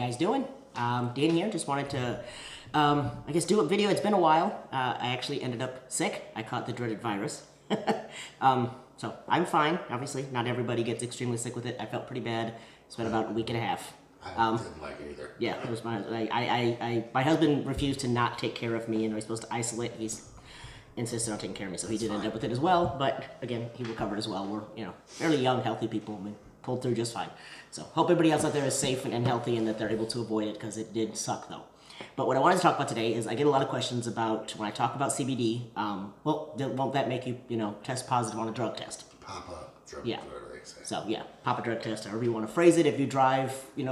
guys doing? Dan here. Just wanted to, I guess, do a video. It's been a while. I actually ended up sick. I caught the dreaded virus. So I'm fine. Obviously, not everybody gets extremely sick with it. I felt pretty bad. It's been about a week and a half. I didn't like it either. Yeah, it was my husband refused to not take care of me, and I was supposed to isolate. He's insisted on taking care of me, so he did end up with it as well. But again, he recovered as well. We're fairly young, healthy people. We pulled through just fine. So hope everybody else out there is safe and healthy, and that they're able to avoid it, because it did suck though. But what I wanted to talk about today is I get a lot of questions about when I talk about CBD. Well, won't that make you test positive on a drug test? Pop up drug. Yeah. Whatever they say. So yeah, pop a drug test, however you want to phrase it. If you drive,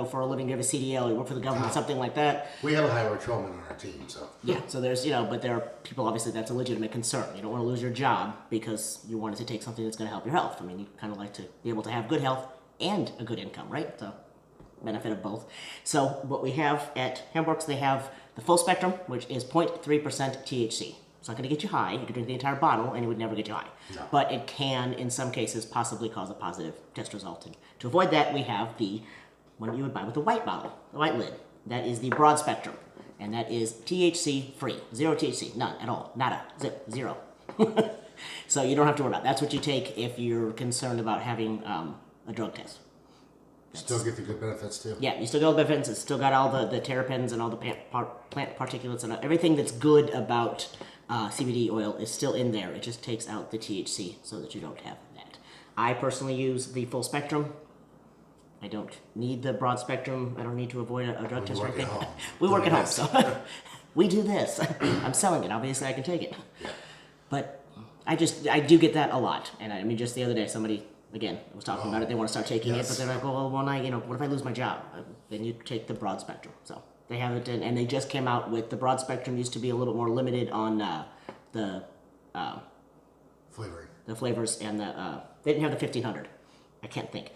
for a living, you have a CDL, you work for the government, something like that. We have a high patrolman on our team, so. Yeah, so there's, but there are people, obviously, that's a legitimate concern. You don't want to lose your job because you wanted to take something that's going to help your health. I mean, you kind of like to be able to have good health and a good income, right? So, benefit of both. So, what we have at Hempworks, they have the full spectrum, which is 0.3% THC. It's not going to get you high. You could drink the entire bottle and it would never get you high. No. But it can, in some cases, possibly cause a positive test result. And to avoid that, we have the one you would buy with the white bottle, the white lid. That is the broad spectrum. And that is THC free. Zero THC. None at all. Nada. Zero. So you don't have to worry about it. That's what you take if you're concerned about having a drug test. Still get the good benefits too. Yeah, you still get all the benefits. It's still got all the terpenes and all the plant particulates and everything that's good about CBD oil is still in there. It just takes out the THC so that you don't have that. I personally use the full spectrum. I don't need the broad spectrum. I don't need to avoid a drug test or anything. We work at home, so we do this. I'm selling it. Obviously, I can take it. Yeah. But I do get that a lot. And I mean, just the other day, somebody, again, was talking about it. They want to start taking it, but they're like, well, what if I lose my job? Then you take the broad spectrum. So they have it, and they just came out with the broad spectrum. Used to be a little more limited on the flavoring, the flavors, and they didn't have the 1500. I can't think.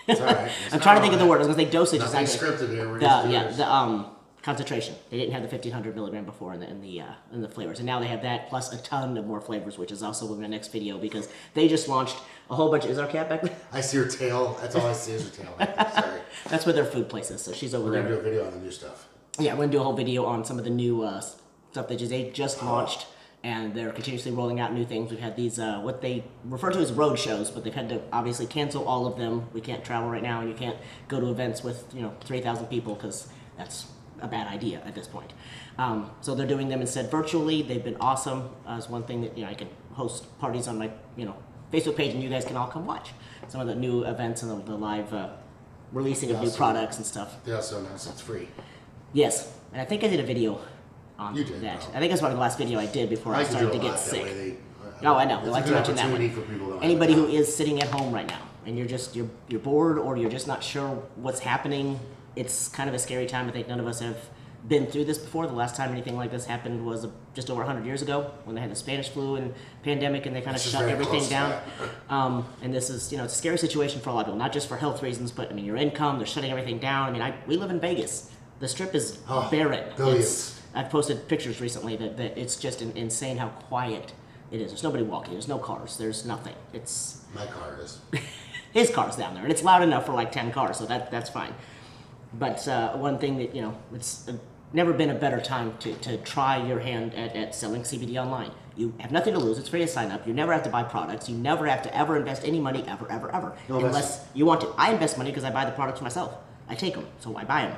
It's all right. I'm trying to think of the word. I was going to say dosage. Nothing scripted here. The concentration. They didn't have the 1500 milligram before in the flavors, and now they have that plus a ton of more flavors, which is also in the next video because they just launched a whole bunch. Is our cat back there? I see her tail. That's all I see is her tail. Sorry. That's where their food place is. So she's over there. We're gonna do a video on the new stuff. Yeah, we're gonna do a whole video on some of the new stuff that they just launched, and they're continuously rolling out new things. We've had these what they refer to as road shows, but they've had to obviously cancel all of them. We can't travel right now, and you can't go to events with 3,000 people because that's a bad idea at this point. So they're doing them instead virtually. They've been awesome. As one thing that I can host parties on my Facebook page, and you guys can all come watch some of the new events and the live releasing of new products and stuff. They also announced it's free. Yes, and I think I did a video on that. No. I think that's one of the last video I did before I started to get sick. I know. I like to mention that one. Anybody who is sitting at home right now and you're bored or you're just not sure what's happening, it's kind of a scary time. I think none of us have been through this before. The last time anything like this happened was just over 100 years ago when they had the Spanish flu and pandemic, and they kind of shut everything down. And this is, it's a scary situation for a lot of people, not just for health reasons, but I mean, your income, they're shutting everything down. I mean, we live in Vegas. The Strip is barren. Billions. I've posted pictures recently that it's just insane how quiet it is. There's nobody walking. There's no cars. There's nothing. It's my car is. His car's down there, and it's loud enough for like 10 cars, so that's fine. But one thing that, it's never been a better time to try your hand at selling CBD online. You have nothing to lose. It's free to sign up. You never have to buy products. You never have to ever invest any money, ever. No, unless you want to. I invest money because I buy the products myself. I take them, so I buy them.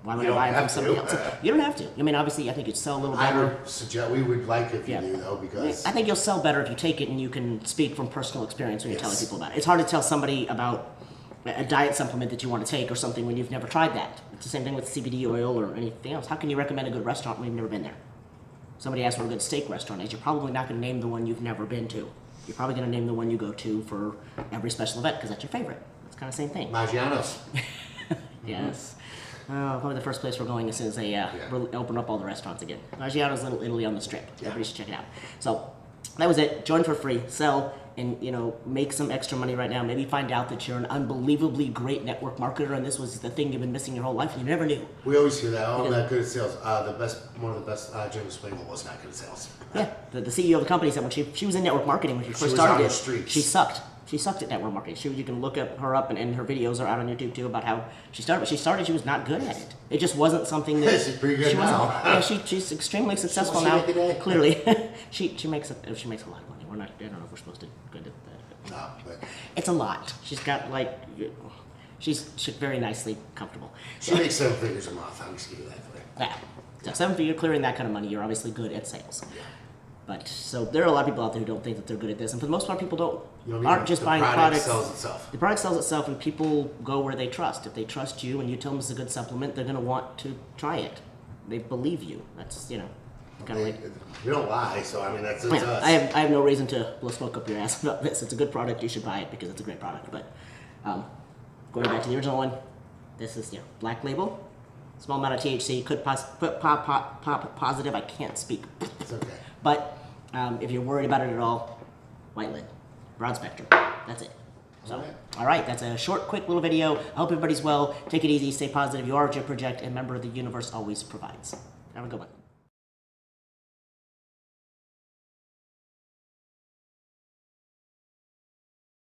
Why would I buy them from somebody else? You don't have to. I mean, obviously, I think you'd sell a little better. I would suggest we would like if you do, though, because I think you'll sell better if you take it and you can speak from personal experience when you're telling people about it. It's hard to tell somebody about a diet supplement that you want to take or something when you've never tried that. It's the same thing with CBD oil or anything else. How can you recommend a good restaurant when you've never been there? Somebody asks where a good steak restaurant is. You're probably not going to name the one you've never been to. You're probably going to name the one you go to for every special event because that's your favorite. It's kind of the same thing. Maggiano's. Yes. Probably the first place we're going as soon as they open up all the restaurants again. Maggiano's Little Italy on the Strip. Everybody should check it out. So that was it. Join for free. Sell and make some extra money right now. Maybe find out that you're an unbelievably great network marketer and this was the thing you've been missing your whole life and you never knew. We always hear that. Oh, not good at sales. One of the best, Jim Swingle was not good at sales. Yeah, the CEO of the company said when she was in network marketing when she first started streets. she sucked. She sucked at network marketing. You can look her up, and her videos are out on YouTube too about how she started. But she was not good at it. It just wasn't something that She's pretty good now. Yeah, she's extremely successful now. Clearly, she makes a lot of money. I don't know if we're supposed to go into that. No, but It's a lot. She's got like, she's very nicely comfortable. she makes 7 figures a month. I'm just giving that for it. Yeah. So 7-figure clearing that kind of money, you're obviously good at sales. But so there are a lot of people out there who don't think that they're good at this, and for the most part, people aren't just buying products. The product sells itself. The product sells itself, and people go where they trust. If they trust you and you tell them it's a good supplement, they're going to want to try it. They believe you. That's kind of like. We don't lie, so I mean that's Yeah, us. I have no reason to blow smoke up your ass about this. It's a good product. You should buy it because it's a great product. But going back to the original one, this is black label, small amount of THC. Could pop positive. I can't speak. It's okay. But if you're worried about it at all, white lid, broad spectrum. That's it. So, all right, that's a short, quick little video. I hope everybody's well. Take it easy. Stay positive. You are what you project, and remember, the universe always provides. Have a good one.